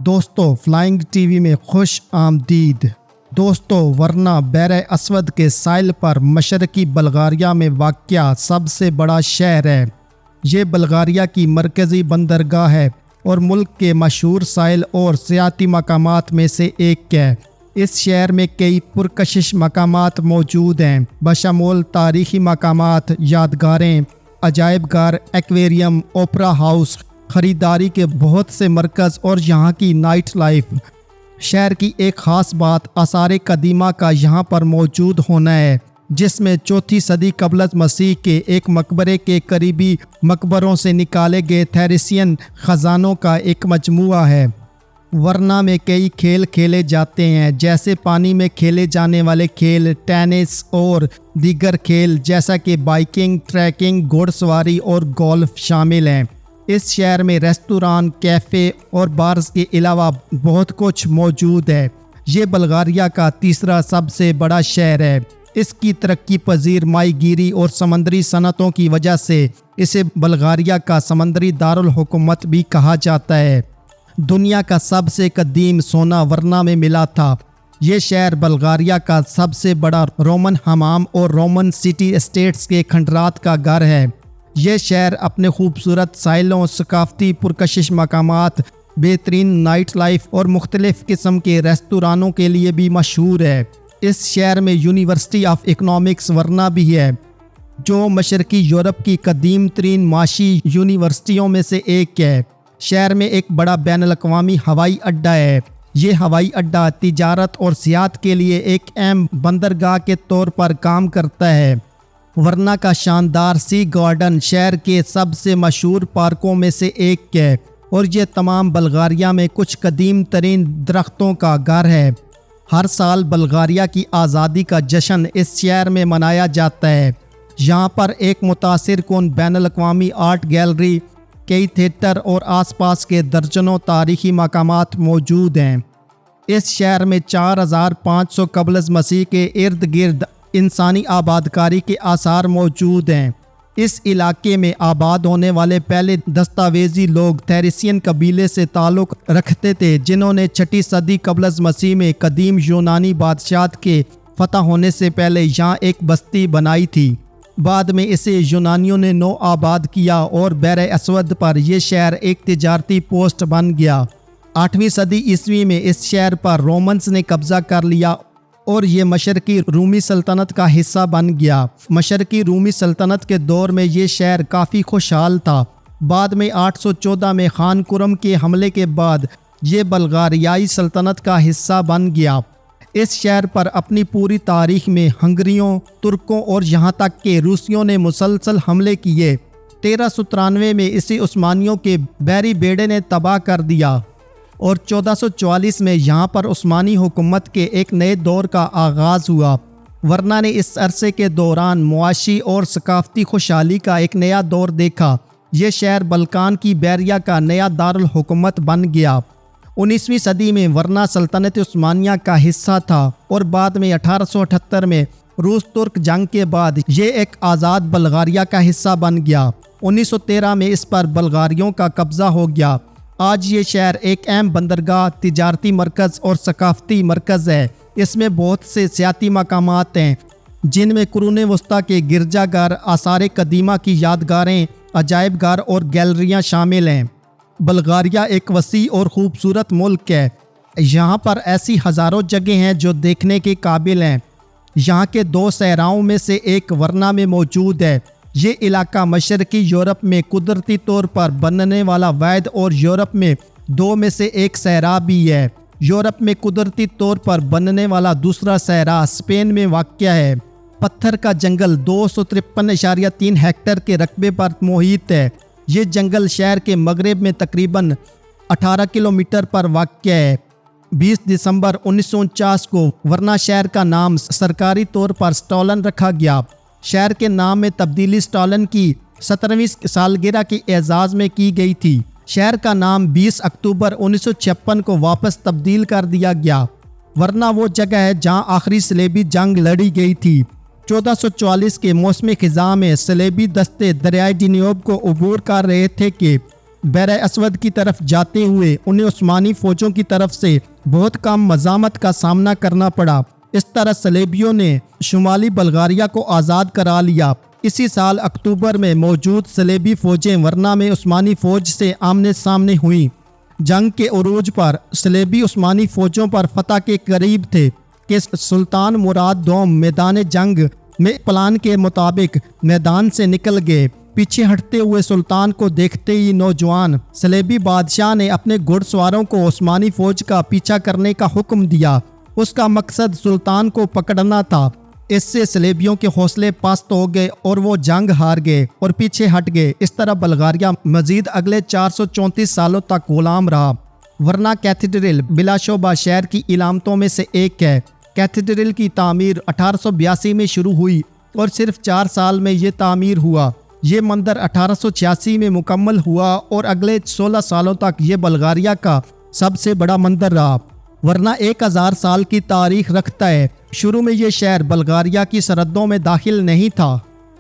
دوستو flying T V میں خوش آمدید۔ دوستو ورنا بحر اسود کے ساحل پر مشرقی بلغاریہ میں واقع سب سے بڑا شہر ہے۔ یہ بلغاریہ کی مرکزی بندرگاہ ہے اور ملک کے مشہور ساحل اور سیاحتی مقامات میں سے ایک ہے۔ اس شہر میں کئی پرکشش مقامات موجود ہیں، بشمول تاریخی مقامات، یادگاریں، عجائب گھر، ایکویریم، اوپرا ہاؤس، خریداری کے بہت سے مرکز اور یہاں کی نائٹ لائف۔ شہر کی ایک خاص بات آثار قدیمہ کا یہاں پر موجود ہونا ہے، جس میں 4 صدی قبل از مسیح کے ایک مقبرے کے قریبی مقبروں سے نکالے گئے تھریسین خزانوں کا ایک مجموعہ ہے۔ ورنا میں کئی کھیل کھیلے جاتے ہیں، جیسے پانی میں کھیلے جانے والے کھیل، ٹینس اور دیگر کھیل جیسا کہ بائیکنگ، ٹریکنگ، گھوڑ سواری اور گولف شامل ہیں۔ اس شہر میں ریستوران، کیفے اور بارز کے علاوہ بہت کچھ موجود ہے۔ یہ بلغاریہ کا تیسرا سب سے بڑا شہر ہے۔ اس کی ترقی پذیر ماہی گیری اور سمندری صنعتوں کی وجہ سے اسے بلغاریہ کا سمندری دارالحکومت بھی کہا جاتا ہے۔ دنیا کا سب سے قدیم سونا ورنا میں ملا تھا۔ یہ شہر بلغاریہ کا سب سے بڑا رومن حمام اور رومن سٹی اسٹیٹس کے کھنڈرات کا گھر ہے۔ یہ شہر اپنے خوبصورت ساحلوں، ثقافتی پرکشش مقامات، بہترین نائٹ لائف اور مختلف قسم کے ریستورانوں کے لیے بھی مشہور ہے۔ اس شہر میں یونیورسٹی آف اکنامکس ورنا بھی ہے، جو مشرقی یورپ کی قدیم ترین معاشی یونیورسٹیوں میں سے ایک ہے۔ شہر میں ایک بڑا بین الاقوامی ہوائی اڈہ ہے۔ یہ ہوائی اڈہ تجارت اور سیاحت کے لیے ایک اہم بندرگاہ کے طور پر کام کرتا ہے۔ ورنا کا شاندار سی گارڈن شہر کے سب سے مشہور پارکوں میں سے ایک ہے اور یہ تمام بلغاریہ میں کچھ قدیم ترین درختوں کا گھر ہے۔ ہر سال بلغاریہ کی آزادی کا جشن اس شہر میں منایا جاتا ہے۔ یہاں پر ایک متاثر کن بین الاقوامی آرٹ گیلری، کئی تھیٹر اور آس پاس کے درجنوں تاریخی مقامات موجود ہیں۔ اس شہر میں 4500 قبل از مسیح کے ارد گرد انسانی آبادکاری کے آثار موجود ہیں۔ اس علاقے میں آباد ہونے والے پہلے دستاویزی لوگ تھریسین قبیلے سے تعلق رکھتے تھے، جنہوں نے 6 صدی قبل از مسیح میں قدیم یونانی بادشاہت کے فتح ہونے سے پہلے یہاں ایک بستی بنائی تھی۔ بعد میں اسے یونانیوں نے نو آباد کیا اور بحر اسود پر یہ شہر ایک تجارتی پوسٹ بن گیا۔ 8ویں صدی عیسوی میں اس شہر پر رومنز نے قبضہ کر لیا اور یہ مشرقی رومی سلطنت کا حصہ بن گیا۔ مشرقی رومی سلطنت کے دور میں یہ شہر کافی خوشحال تھا۔ بعد میں 814 میں خان قرم کے حملے کے بعد یہ بلغاریائی سلطنت کا حصہ بن گیا۔ اس شہر پر اپنی پوری تاریخ میں ہنگریوں، ترکوں اور یہاں تک کہ روسیوں نے مسلسل حملے کیے۔ 1393 میں اسے عثمانیوں کے بحری بیڑے نے تباہ کر دیا اور 1444 میں یہاں پر عثمانی حکومت کے ایک نئے دور کا آغاز ہوا۔ ورنا نے اس عرصے کے دوران معاشی اور ثقافتی خوشحالی کا ایک نیا دور دیکھا۔ یہ شہر بلکان کی بحریہ کا نیا دارالحکومت بن گیا۔ 19ویں صدی میں ورنا سلطنت عثمانیہ کا حصہ تھا اور بعد میں 1878 میں روس ترک جنگ کے بعد یہ ایک آزاد بلغاریہ کا حصہ بن گیا۔ 1913 میں اس پر بلغاریوں کا قبضہ ہو گیا۔ آج یہ شہر ایک اہم بندرگاہ، تجارتی مرکز اور ثقافتی مرکز ہے۔ اس میں بہت سے سیاحتی مقامات ہیں، جن میں قرون وسطیٰ کے گرجا گھر، آثار قدیمہ کی یادگاریں، عجائب گھر اور گیلریاں شامل ہیں۔ بلغاریہ ایک وسیع اور خوبصورت ملک ہے۔ یہاں پر ایسی ہزاروں جگہیں ہیں جو دیکھنے کے قابل ہیں۔ یہاں کے 2 صحراؤں میں سے ایک ورنا میں موجود ہے۔ یہ علاقہ مشرقی یورپ میں قدرتی طور پر بننے والا واحد اور یورپ میں 2 میں سے ایک صحرا بھی ہے۔ یورپ میں قدرتی طور پر بننے والا دوسرا صحرا اسپین میں واقع ہے۔ پتھر کا جنگل 253.3 ہیکٹر کے رقبے پر محیط ہے۔ یہ جنگل شہر کے مغرب میں تقریباً 18 کلومیٹر پر واقع ہے۔ 20 دسمبر 1949 کو ورنا شہر کا نام سرکاری طور پر سٹالن رکھا گیا۔ شہر کے نام میں تبدیلی سٹالن کی 17ویں سالگرہ کے اعزاز میں کی گئی تھی۔ شہر کا نام 20 اکتوبر 1956 کو واپس تبدیل کر دیا گیا۔ ورنا وہ جگہ ہے جہاں آخری صلیبی جنگ لڑی گئی تھی۔ 1444 کے موسم خزاں میں صلیبی دستے دریائے ڈینیوب کو عبور کر رہے تھے کہ بحر اسود کی طرف جاتے ہوئے انہیں عثمانی فوجوں کی طرف سے بہت کم مزاحمت کا سامنا کرنا پڑا۔ اس طرح صلیبیوں نے شمالی بلغاریہ کو آزاد کرا لیا۔ اسی سال اکتوبر میں موجود صلیبی فوجیں ورنا میں عثمانی فوج سے آمنے سامنے ہوئیں۔ جنگ کے عروج پر صلیبی عثمانی فوجوں پر فتح کے قریب تھے کہ سلطان مراد دوم میدان جنگ میں پلان کے مطابق میدان سے نکل گئے۔ پیچھے ہٹتے ہوئے سلطان کو دیکھتے ہی نوجوان صلیبی بادشاہ نے اپنے گھڑ سواروں کو عثمانی فوج کا پیچھا کرنے کا حکم دیا۔ اس کا مقصد سلطان کو پکڑنا تھا۔ اس سے صلیبیوں کے حوصلے پست ہو گئے اور وہ جنگ ہار گئے اور پیچھے ہٹ گئے۔ اس طرح بلغاریہ مزید اگلے 434 سالوں تک غلام رہا۔ ورنا کیتھیڈرل بلا شبہ شہر کی علامتوں میں سے ایک ہے۔ کیتھیڈرل کی تعمیر 1882 میں شروع ہوئی اور صرف 4 سال میں یہ تعمیر ہوا۔ یہ مندر 1886 میں مکمل ہوا اور اگلے 16 سالوں تک یہ بلغاریہ کا سب سے بڑا مندر رہا۔ ورنہ 1000 سال کی تاریخ رکھتا ہے۔ شروع میں یہ شہر بلغاریہ کی سرحدوں میں داخل نہیں تھا۔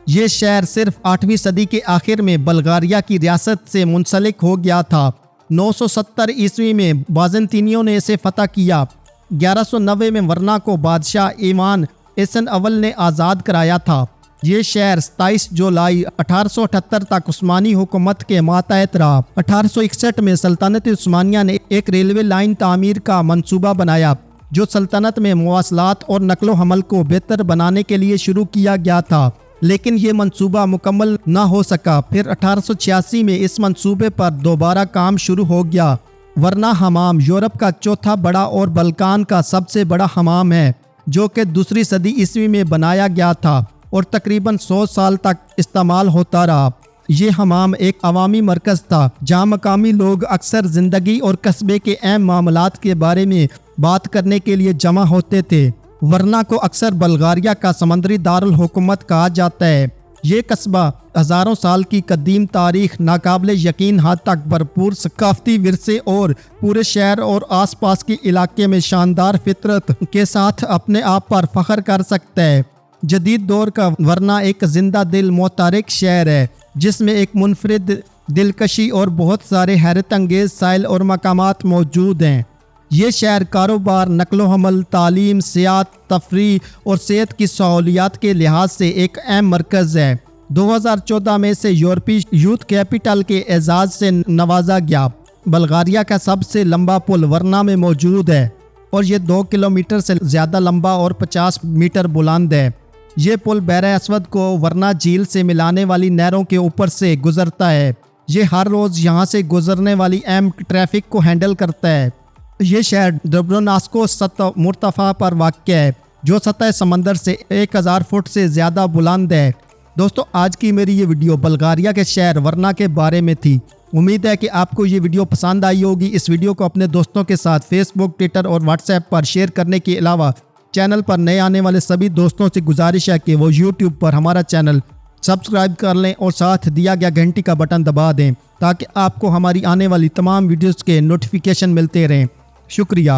یہ شہر صرف 8ویں صدی کے آخر میں بلغاریہ کی ریاست سے منسلک ہو گیا تھا۔ 970 عیسوی میں بازنطینیوں نے اسے فتح کیا۔ 1190 میں ورنا کو بادشاہ ایوان ایسن اول نے آزاد کرایا تھا۔ یہ شہر 27 جولائی 1878 تک عثمانی حکومت کے ماتحت رہا۔ 1861 میں سلطنت عثمانیہ نے ایک ریلوے لائن تعمیر کا منصوبہ بنایا جو سلطنت میں مواصلات اور نقل و حمل کو بہتر بنانے کے لیے شروع کیا گیا تھا، لیکن یہ منصوبہ مکمل نہ ہو سکا۔ پھر 1886 میں اس منصوبے پر دوبارہ کام شروع ہو گیا۔ ورنا حمام یورپ کا چوتھا بڑا اور بلکان کا سب سے بڑا حمام ہے، جو کہ 2 صدی عیسوی میں بنایا گیا تھا اور تقریباً 100 سال تک استعمال ہوتا رہا۔ یہ حمام ایک عوامی مرکز تھا جہاں مقامی لوگ اکثر زندگی اور قصبے کے اہم معاملات کے بارے میں بات کرنے کے لیے جمع ہوتے تھے۔ ورنا کو اکثر بلغاریہ کا سمندری دارالحکومت کہا جاتا ہے۔ یہ قصبہ ہزاروں سال کی قدیم تاریخ، ناقابل یقین حد تک بھرپور ثقافتی ورثے اور پورے شہر اور آس پاس کے علاقے میں شاندار فطرت کے ساتھ اپنے آپ پر فخر کر سکتا ہے۔ جدید دور کا ورنا ایک زندہ دل متحرک شہر ہے جس میں ایک منفرد دلکشی اور بہت سارے حیرت انگیز ساحل اور مقامات موجود ہیں۔ یہ شہر کاروبار، نقل و حمل، تعلیم، سیاحت، تفریح اور صحت کی سہولیات کے لحاظ سے ایک اہم مرکز ہے۔ 2014 میں سے یورپی یوتھ کیپٹل کے اعزاز سے نوازا گیا۔ بلغاریہ کا سب سے لمبا پل ورنا میں موجود ہے اور یہ 2 کلومیٹر سے زیادہ لمبا اور 50 میٹر بلند ہے۔ یہ پل بحر اسود کو ورنا جھیل سے ملانے والی نہروں کے اوپر سے گزرتا ہے۔ یہ ہر روز یہاں سے گزرنے والی اہم ٹریفک کو ہینڈل کرتا ہے۔ یہ شہر ڈبروناسکو سطح مرتفع پر واقع ہے جو سطح سمندر سے 1000 فٹ سے زیادہ بلند ہے۔ دوستو، آج کی میری یہ ویڈیو بلغاریہ کے شہر ورنا کے بارے میں تھی۔ امید ہے کہ آپ کو یہ ویڈیو پسند آئی ہوگی۔ اس ویڈیو کو اپنے دوستوں کے ساتھ فیس بک، ٹویٹر اور واٹس ایپ پر شیئر کرنے کے علاوہ چینل پر نئے آنے والے سبھی دوستوں سے گزارش ہے کہ وہ یوٹیوب پر ہمارا چینل سبسکرائب کر لیں اور ساتھ دیا گیا گھنٹی کا بٹن دبا دیں تاکہ آپ کو ہماری آنے والی تمام ویڈیوز کے نوٹیفیکیشن ملتے رہیں۔ شکریہ۔